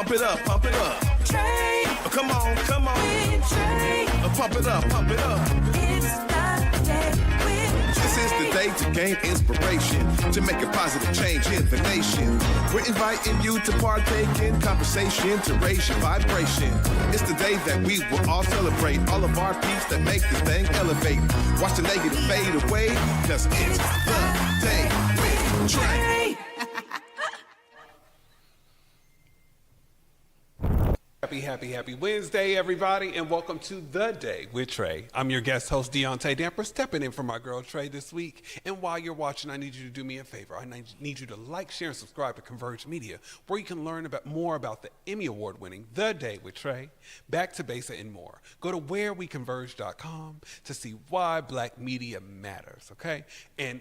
Pump it up, pump it up. Trae. Come on, come on. With Trae. Pump it up, pump it up. It's the day with This is the day to gain inspiration, to make a positive change in the nation. We're inviting you to partake in conversation, to raise your vibration. It's the day that we will all celebrate all of our peace that make this thing elevate. Watch the negative fade away, cause it's the day with Trae. Happy Wednesday, everybody, and welcome to The Day with Trae. I'm your guest host, Deaunte Damper, stepping in for my girl, Trae, this week. And while you're watching, I need you to do me a favor. I need you to like, share, and subscribe to Converge Media, where you can learn more about the Emmy Award-winning The Day with Trae, Back to Basic, and more. Go to whereweconverge.com to see why Black media matters, okay? And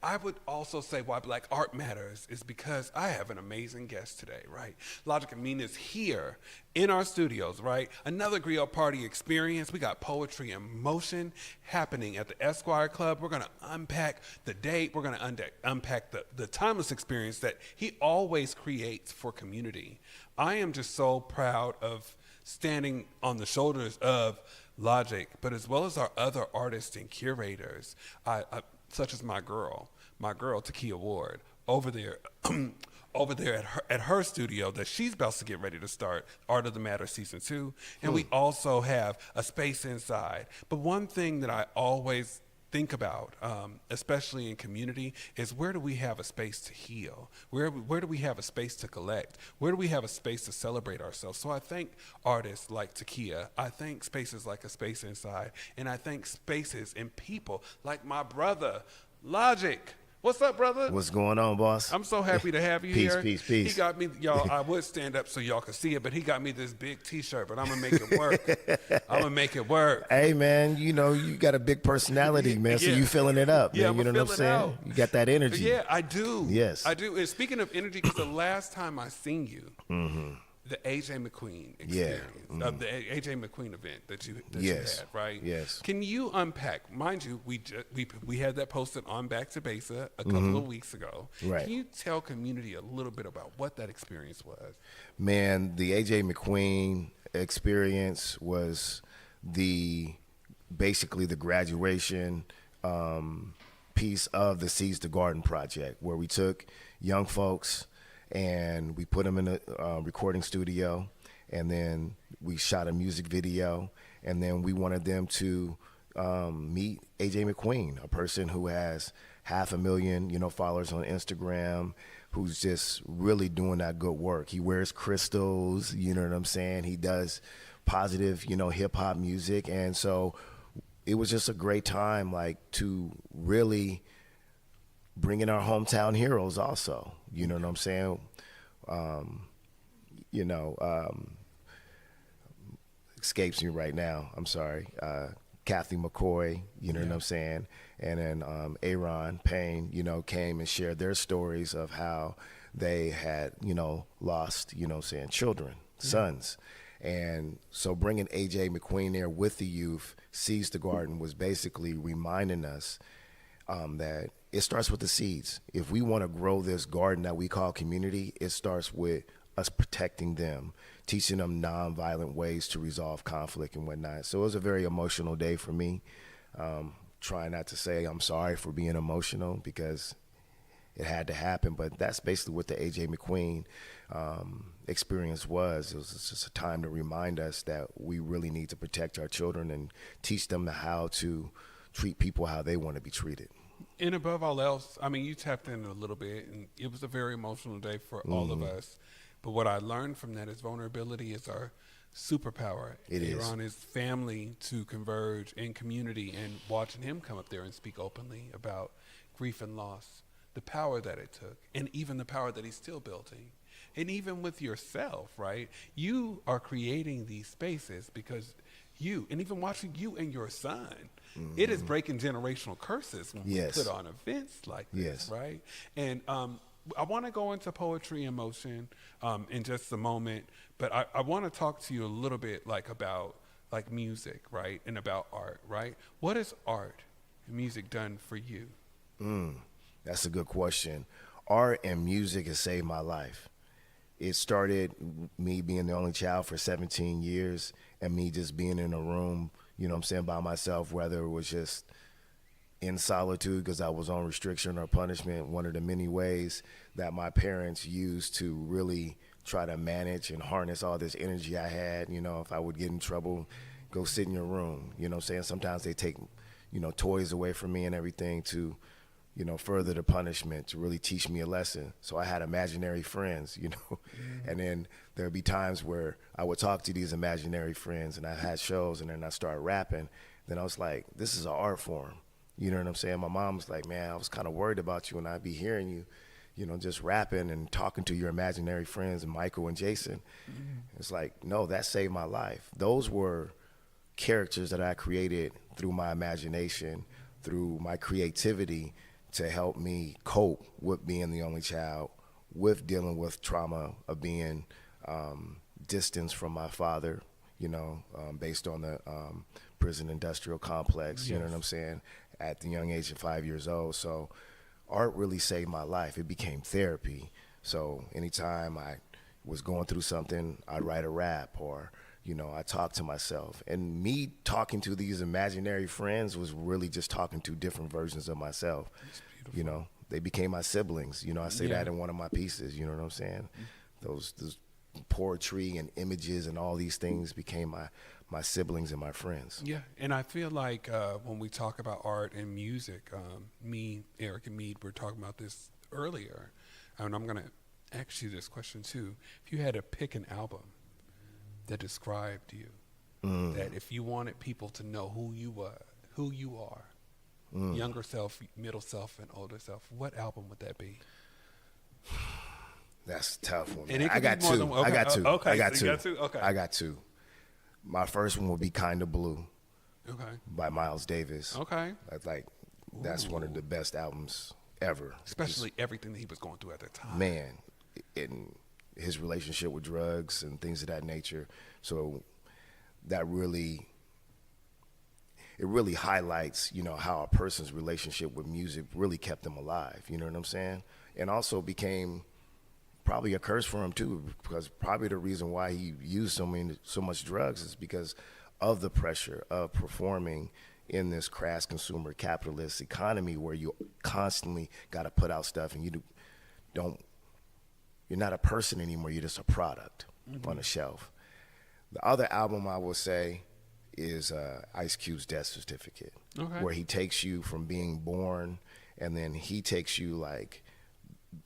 I would also say why Black art matters is because I have an amazing guest today, right? Logic and Mean is here in our studios, right? Another Griot Party Experience. We got poetry in motion happening at the Esquire Club. We're going to unpack the date. We're going to unpack the timeless experience that he always creates for community. I am just so proud of standing on the shoulders of Logic, but as well as our other artists and curators, such as my girl, Takia Ward, over there at her studio that she's about to get ready to start Art of the Matter Season 2. And we also have a space inside. But one thing that I always think about, especially in community, is where do we have a space to heal? Where do we have a space to collect? Where do we have a space to celebrate ourselves? So I thank artists like Takia. I thank spaces like A Space Inside. And I thank spaces and people like my brother, Logic. What's up, brother? What's going on, boss? I'm so happy to have you here. Peace. He got me, y'all, I would stand up so y'all could see it, but he got me this big T-shirt, but I'm going to make it work. Hey, man, you know, you got a big personality, man, so you filling it up, yeah, man. You know what I'm saying? Out. You got that energy. Yeah, I do. Yes. I do. And speaking of energy, because the last time I seen you, the AJ McQueen experience, of the AJ McQueen event that you had, right? Yes. Can you unpack? Mind you, we had that posted on Back to Basic a couple of weeks ago. Right. Can you tell community a little bit about what that experience was? Man, the AJ McQueen experience was basically the graduation piece of the Seize the Garden project, where we took young folks and we put them in a recording studio, and then we shot a music video, and then we wanted them to meet AJ McQueen, a person who has 500,000, followers on Instagram, who's just really doing that good work. He wears crystals, you know what I'm saying? He does positive, hip hop music, and so it was just a great time, like, to really bring in our hometown heroes also. You know what I'm saying? Escapes me right now. I'm sorry. Kathy McCoy, you know what I'm saying? And then Aaron Payne, came and shared their stories of how they had, lost, children, sons. And so bringing AJ McQueen there with the youth, Seize the Garden, was basically reminding us that it starts with the seeds. If we want to grow this garden that we call community, it starts with us protecting them, teaching them nonviolent ways to resolve conflict and whatnot. So it was a very emotional day for me. Trying not to say I'm sorry for being emotional, because it had to happen, but that's basically what the AJ McQueen experience was. It was just a time to remind us that we really need to protect our children and teach them how to treat people how they want to be treated. And above all else, I mean, you tapped in a little bit, and it was a very emotional day for all of us. But what I learned from that is vulnerability is our superpower. It is. On his family to converge in community, and watching him come up there and speak openly about grief and loss, the power that it took, and even the power that he's still building. And even with yourself, right? You are creating these spaces because and even watching you and your son, it is breaking generational curses when we put on events like this, right? And I want to go into poetry in motion in just a moment, but I want to talk to you a little bit about music, right? And about art, right? What has art and music done for you? That's a good question. Art and music has saved my life. it started me being the only child for 17 years and me just being in a room, you know what I'm saying, by myself, whether it was just in solitude because I was on restriction or punishment, one of the many ways that my parents used to really try to manage and harness all this energy I had. You know, if I would get in trouble, go sit in your room, you know what I'm saying? Sometimes they take, you know, toys away from me and everything to, you know, further the punishment, to really teach me a lesson. So I had imaginary friends, you know, and then there'd be times where I would talk to these imaginary friends and I had shows and then I started rapping. Then I was like, this is an art form. You know what I'm saying? My mom was like, man, I was kind of worried about you and I'd be hearing you, you know, just rapping and talking to your imaginary friends and Michael and Jason. It's like, no, that saved my life. Those were characters that I created through my imagination, through my creativity, to help me cope with being the only child, with dealing with trauma of being distanced from my father, you know, based on the prison industrial complex, you know what I'm saying, at the young age of 5 years old. So art really saved my life. It became therapy. So anytime I was going through something, I'd write a rap or, you know, I talk to myself. And me talking to these imaginary friends was really just talking to different versions of myself. You know, they became my siblings. You know, I say that in one of my pieces, you know what I'm saying? Those poetry and images and all these things became my siblings and my friends. Yeah, and I feel like when we talk about art and music, me, Eric, and Mead were talking about this earlier, and I'm going to ask you this question too. If you had to pick an album that described you, that if you wanted people to know who you are, younger self, middle self, and older self, what album would that be? That's a tough one. And it I could got be more two. than- I okay, got two. okay, I got so two. you got two? Okay. I got two. My first one would be Kinda Blue Okay. by Miles Davis. Okay. That's one of the best albums ever. Especially everything that he was going through at that time. Man, in his relationship with drugs and things of that nature. So that really, it really highlights, you know, how a person's relationship with music really kept them alive. You know what I'm saying? And also became probably a curse for him too, because probably the reason why he used so much drugs is because of the pressure of performing in this crass consumer capitalist economy where you constantly got to put out stuff and you're not a person anymore, you're just a product on a shelf. The other album I will say is Ice Cube's Death Certificate, where he takes you from being born and then he takes you like,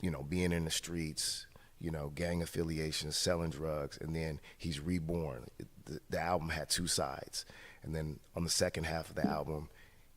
you know, being in the streets, you know, gang affiliations, selling drugs, and then he's reborn. The album had two sides. And then on the second half of the album,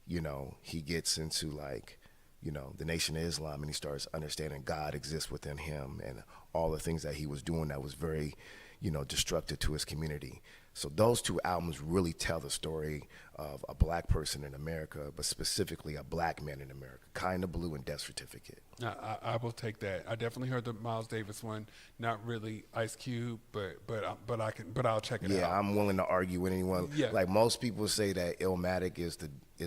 you know, he gets into like, you know, the Nation of Islam and he starts understanding God exists within him and all the things that he was doing that was very, you know, destructive to his community. So those two albums really tell the story of a black person in America, but specifically a black man in America. Kinda Blue and Death Certificate. I will take that. I definitely heard the Miles Davis one. Not really Ice Cube, but I'll check it out. Yeah, I'm willing to argue with anyone. Yeah. Like most people say that Illmatic is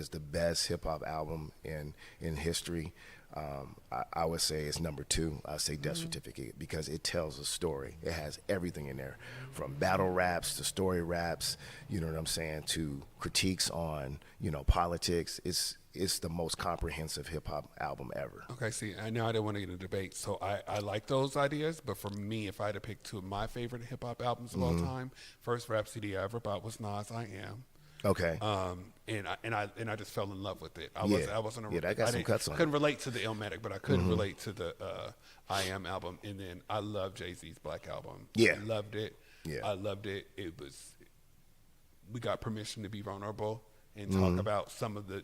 the best hip hop album in history. I would say it's number two. I say Death Certificate because it tells a story. It has everything in there, from battle raps to story raps. You know what I'm saying? To critiques on, you know, politics. It's the most comprehensive hip hop album ever. Okay, see, I know I didn't want to get into a debate, so I like those ideas, but for me, if I had to pick two of my favorite hip hop albums of all time, first rap CD I ever bought was Nas' I Am. Okay. And I just fell in love with it. I wasn't that got some cuts on it. Couldn't relate to the Illmatic, but I couldn't relate to the I Am album. And then I love Jay-Z's Black album. Yeah. I loved it. Yeah. I loved it. We got permission to be vulnerable and talk about some of the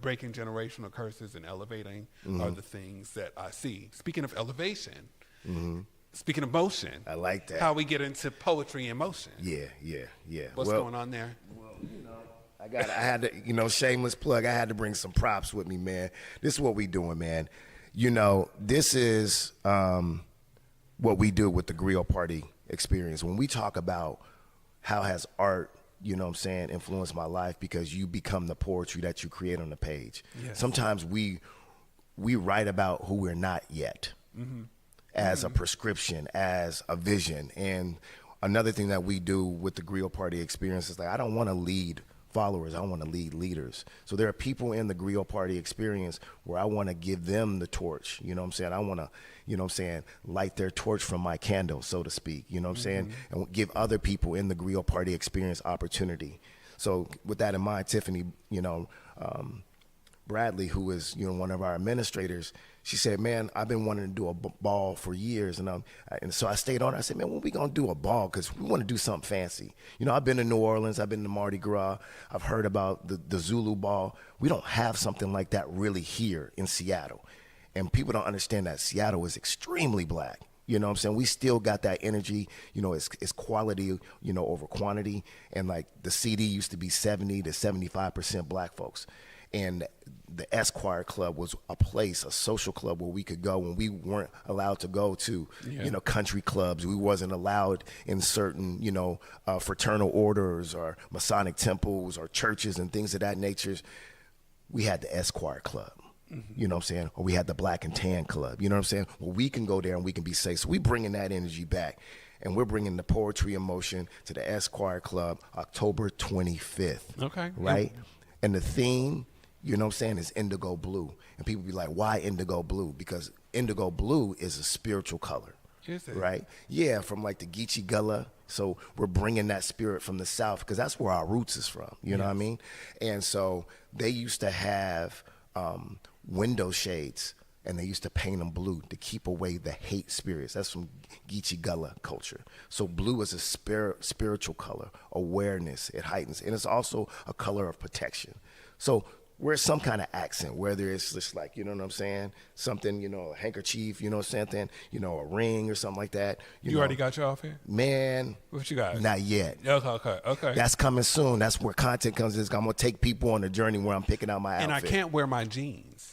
breaking generational curses and elevating are the things that I see. Speaking of elevation, speaking of motion, I like that. How we get into poetry and motion. Yeah. What's going on there? Well, you know, I had to, you know, shameless plug. I had to bring some props with me, man. This is what we doing, man. You know, this is what we do with the Griot Party Experience. When we talk about how has art, you know what I'm saying, influenced my life, because you become the poetry that you create on the page. Yes. Sometimes we write about who we're not yet. as a prescription, as a vision. And another thing that we do with the Griot Party Experience is like, I don't want to lead followers, I want to lead leaders. So there are people in the Griot Party Experience where I want to give them the torch. You know what I'm saying? I want to, you know what I'm saying, light their torch from my candle, so to speak. You know what I'm saying? And give other people in the Griot Party Experience opportunity. So with that in mind, Tiffany, you know, Bradley, who is, you know, one of our administrators, she said, man, I've been wanting to do a ball for years. And so I stayed on. I said, man, when we going to do a ball? Because we want to do something fancy. You know, I've been to New Orleans. I've been to Mardi Gras. I've heard about the Zulu ball. We don't have something like that really here in Seattle. And people don't understand that Seattle is extremely black. You know what I'm saying? We still got that energy. You know, it's quality, you know, over quantity. And like the CD used to be 70 to 75% black folks. And the Esquire Club was a place, a social club where we could go when we weren't allowed to go to, you know, country clubs. We wasn't allowed in certain, you know, fraternal orders or Masonic temples or churches and things of that nature. We had the Esquire Club. You know what I'm saying? Or we had the Black and Tan Club. You know what I'm saying? Well, we can go there and we can be safe. So we bringing that energy back. And we're bringing the poetry in motion to the Esquire Club October 25th. Okay. Right? And the theme, you know what I'm saying, is indigo blue. And people be like, why indigo blue? Because indigo blue is a spiritual color. Is it? Right? Yeah, from like the Geechee Gullah. So we're bringing that spirit from the South because that's where our roots is from. You know what I mean? And so they used to have window shades, and they used to paint them blue to keep away the hate spirits. That's from Geechee Gullah culture. So blue is a spiritual color, awareness, it heightens. And it's also a color of protection. So wear some kind of accent, whether it's just like, you know what I'm saying, something, you know, a handkerchief, you know, something, you know, a ring or something like that. You know, already got your outfit? Man. What you got? Not yet. Okay. That's coming soon. That's where content comes in. I'm going to take people on a journey where I'm picking out my outfit. And I can't wear my jeans.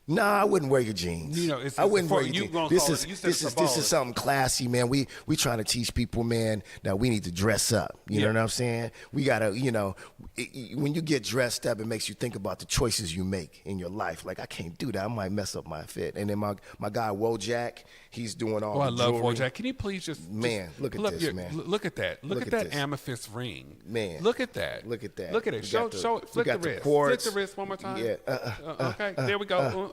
Nah, I wouldn't wear your jeans. You know, it's I wouldn't for, wear your jeans. This is something classy, man. We trying to teach people, man, that we need to dress up. You know what I'm saying? We gotta, you know, when you get dressed up, it makes you think about the choices you make in your life. Like, I can't do that. I might mess up my fit. And then my guy Wojak, he's doing all the jewelry. I love Wojak. Can you please just look at this, man. Look at that. Look at that this. Amethyst ring. Man. Look at that. Look at that. Look at it. Show it. Flick the wrist. Flick the wrist one more time. Yeah. Okay. There we go.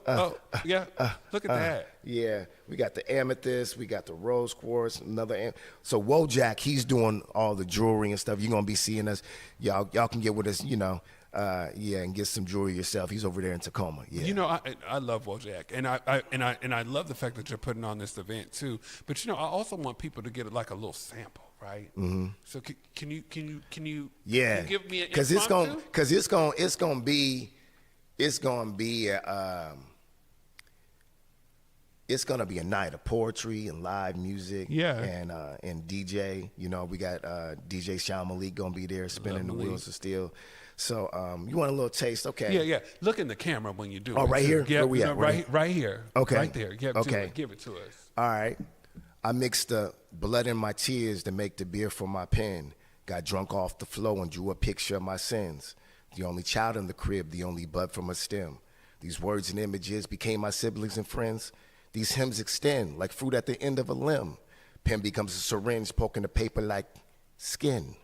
Yeah. Look at that. Yeah, we got the amethyst, we got the rose quartz, so Wojak, he's doing all the jewelry and stuff. You're gonna be seeing us. Y'all can get with us, you know, and get some jewelry yourself. He's over there in Tacoma. Yeah. You know, I love Wojak, and I love the fact that you're putting on this event too. But you know, I also want people to get like a little sample, right? Mm-hmm. So can you give me an impromptu? Because it's gonna be it's gonna be a night of poetry and live music, and DJ. You know, we got DJ Sean Malik gonna be there spinning the wheels of steel. So you want a little taste? Okay. Yeah. Look in the camera when you do it. Oh, right here? Yeah, Where we at? Right here. Okay. Right there. Yeah, okay. Give it to us. All right. I mixed the blood in my tears to make the beer for my pen. Got drunk off the flow and drew a picture of my sins. The only child in the crib, the only bud from a stem. These words and images became my siblings and friends. These hymns extend like fruit at the end of a limb. Pen becomes a syringe poking the paper like skin.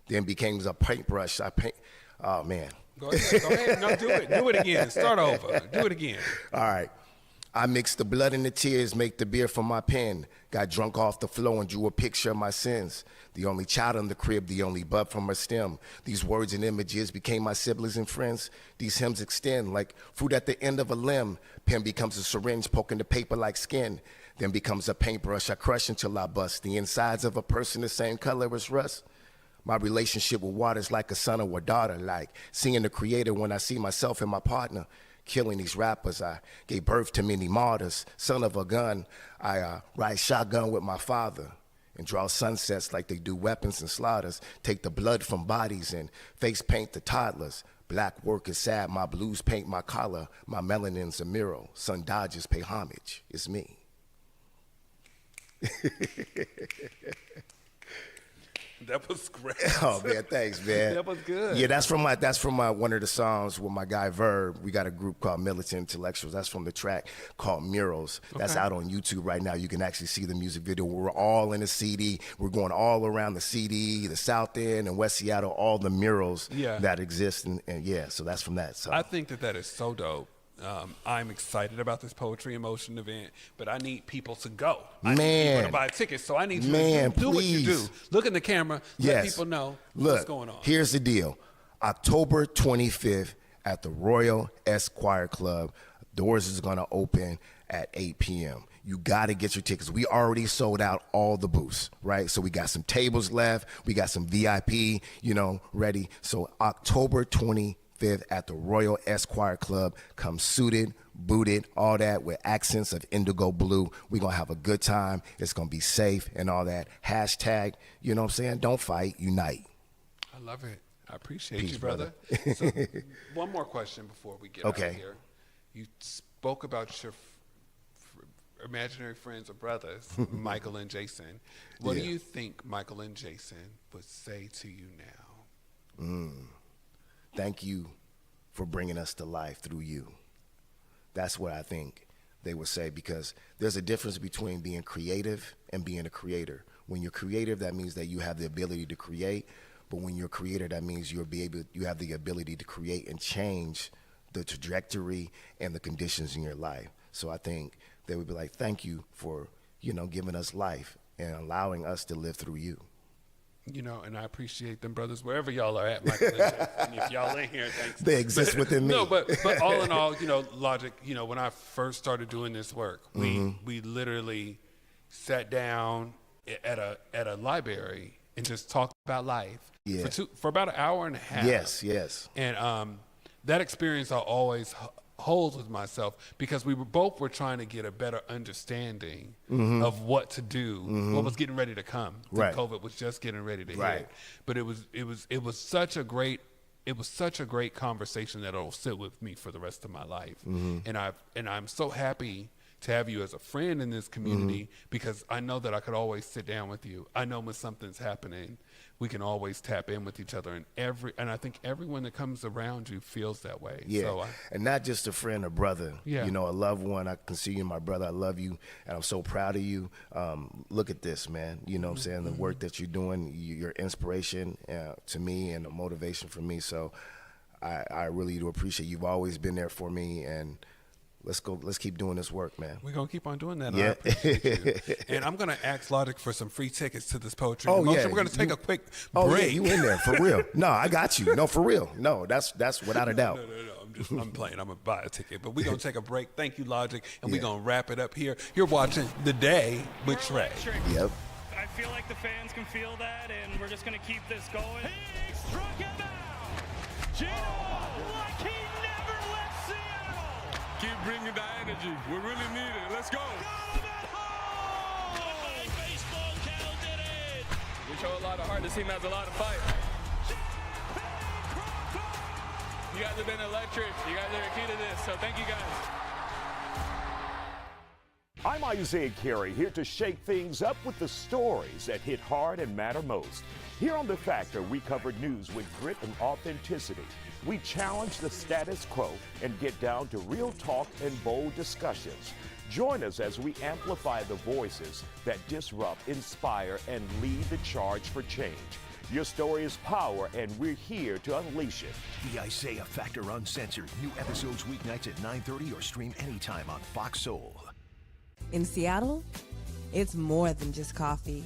Then becomes a paintbrush. I paint. Oh, man. Go ahead. No, do it. Do it again. Start over. Do it again. All right. I mixed the blood and the tears, make the beer from my pen. Got drunk off the flow and drew a picture of my sins. The only child in the crib, the only bud from a stem. These words and images became my siblings and friends. These hymns extend like fruit at the end of a limb. Pen becomes a syringe poking the paper like skin. Then becomes a paintbrush I crush until I bust. The insides of a person the same color as rust. My relationship with water's like a son or a daughter, like seeing the creator when I see myself and my partner. Killing these rappers, I gave birth to many martyrs. Son of a gun, I ride shotgun with my father and draw sunsets like they do weapons and slaughters. Take the blood from bodies and face paint the toddlers. Black work is sad, my blues paint my collar. My melanin's a mural, sun dodgers pay homage, it's me. That was great. Oh man, thanks, man. That was good. Yeah, that's from my one of the songs with my guy Verb. We got a group called Militant Intellectuals. That's from the track called Murals. That's Okay. out on YouTube right now. You can actually see the music video. We're all in the CD. We're going all around the CD, the South End and West Seattle, all the murals that exist, and yeah. So that's from that. So I think that is so dope. I'm excited about this Poetry in Motion event, but I need people to go. I need people to buy tickets, so I need you to do what you do. Look in the camera, let people know what's going on. Here's the deal. October 25th at the Royal Esquire Club. Doors is going to open at 8 p.m. You got to get your tickets. We already sold out all the booths, right? So we got some tables left. We got some VIP, ready. So October 25th at the Royal Esquire Club. Come suited, booted, all that with accents of indigo blue. We're going to have a good time. It's going to be safe and all that. Hashtag, you know what I'm saying? Don't fight, unite. I love it. I appreciate Peace, you, brother. So, one more question before we get out of here. You spoke about your imaginary friends or brothers, Michael and Jason. What do you think Michael and Jason would say to you now? Thank you for bringing us to life through you. That's what I think they would say, because there's a difference between being creative and being a creator. When you're creative, that means that you have the ability to create, but when you're a creator, that means you have the ability to create and change the trajectory and the conditions in your life. So I think they would be like, thank you for, giving us life and allowing us to live through you. And I appreciate them brothers wherever y'all are at, Michael and Jason. If y'all in here, thanks. They exist within me. No, but all in all, Logic, when I first started doing this work, we literally sat down at a library and just talked about life for about an hour and a half. Yes. And that experience I always hold with myself, because we were trying to get a better understanding of what to do, what was getting ready to come. Right. COVID was just getting ready to hit. But it was such a great conversation that it'll sit with me for the rest of my life. And I'm so happy to have you as a friend in this community, because I know that I could always sit down with you. I know when something's happening, we can always tap in with each other, and I think everyone that comes around you feels that way. Yeah, so and not just a friend, a brother. Yeah. A loved one. I consider you my brother. I love you, and I'm so proud of you. Look at this, man. You know what I'm saying? The work that you're doing, your inspiration to me and a motivation for me. So I really do appreciate you've always been there for me, and let's keep doing this work, man. we're going to keep on doing that. Yeah. I appreciate you. And I'm going to ask Logic for some free tickets to this Poetry Oh, in Motion. yeah. We're going to take a quick Oh, break. yeah, you in there, for real. No, I got you. No, for real. No, that's without a doubt. No. I'm playing. I'm going to buy a ticket. But we're going to take a break. Thank you, Logic. And we're going to wrap it up here. You're watching The Day with Trae. Yep. I feel like the fans can feel that, and we're just going to keep this going. He struck him out! Gino, like he never left Seattle! Keep bringing the energy. We really need it. Let's go. Baseball Cal did it! We show a lot of heart. This team has a lot of fight. You guys have been electric. You guys are the key to this, so thank you guys. I'm Isaiah Carey, here to shake things up with the stories that hit hard and matter most. Here on The Factor, we cover news with grit and authenticity. We challenge the status quo and get down to real talk and bold discussions. Join us as we amplify the voices that disrupt, inspire, and lead the charge for change. Your story is power, and we're here to unleash it. The Isaiah Factor Uncensored. New episodes weeknights at 9:30 or stream anytime on Fox Soul. In Seattle, it's more than just coffee.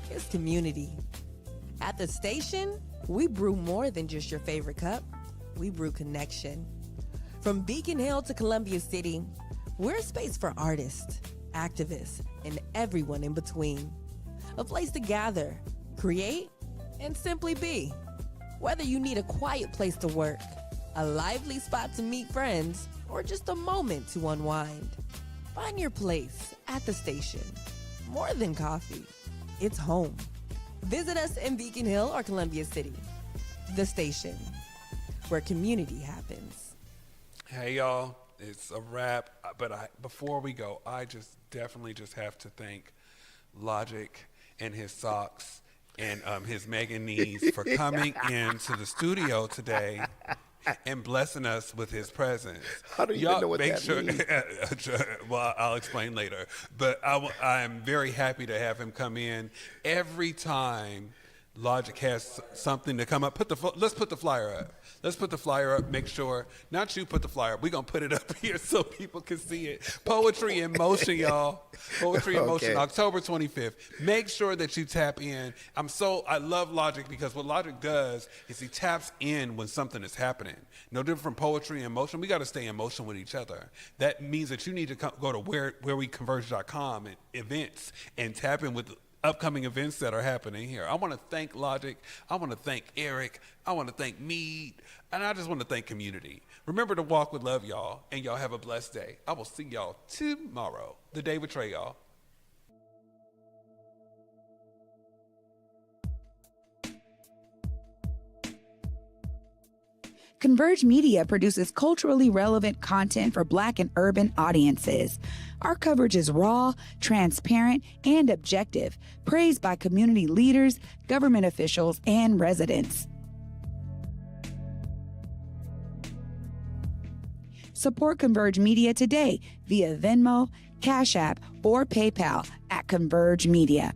It's community. At the station, we brew more than just your favorite cup. We brew connection. From Beacon Hill to Columbia City, we're a space for artists, activists, and everyone in between. A place to gather, create, and simply be. Whether you need a quiet place to work, a lively spot to meet friends, or just a moment to unwind, find your place at the station. More than coffee, it's home. Visit us in Beacon Hill or Columbia City. The Station, where community happens. Hey, y'all. It's a wrap. But before we go, I just definitely just have to thank Logic and his socks and his Megan niece for coming into the studio today and blessing us with his presence. How do you even know what make that sure, means? Well, I'll explain later. But I'm very happy to have him come in every time Logic has something to come up. Let's put the flyer up. Let's put the flyer up. Make sure, not you put the flyer up. We're going to put it up here so people can see it. Poetry in Motion, y'all. Poetry in Motion, October 25th. Make sure that you tap in. I love Logic because what Logic does is he taps in when something is happening. No different from Poetry in Motion. We got to stay in motion with each other. That means that you need to go to whereweconverge.com and events and tap in with upcoming events that are happening here. I want to thank Logic. I want to thank Eric. I want to thank Mead. And I just want to thank community. Remember to walk with love, y'all. And y'all have a blessed day. I will see y'all tomorrow. The Day with Trae, y'all. Converge Media produces culturally relevant content for Black and urban audiences. Our coverage is raw, transparent, and objective, praised by community leaders, government officials, and residents. Support Converge Media today via Venmo, Cash App, or PayPal at Converge Media.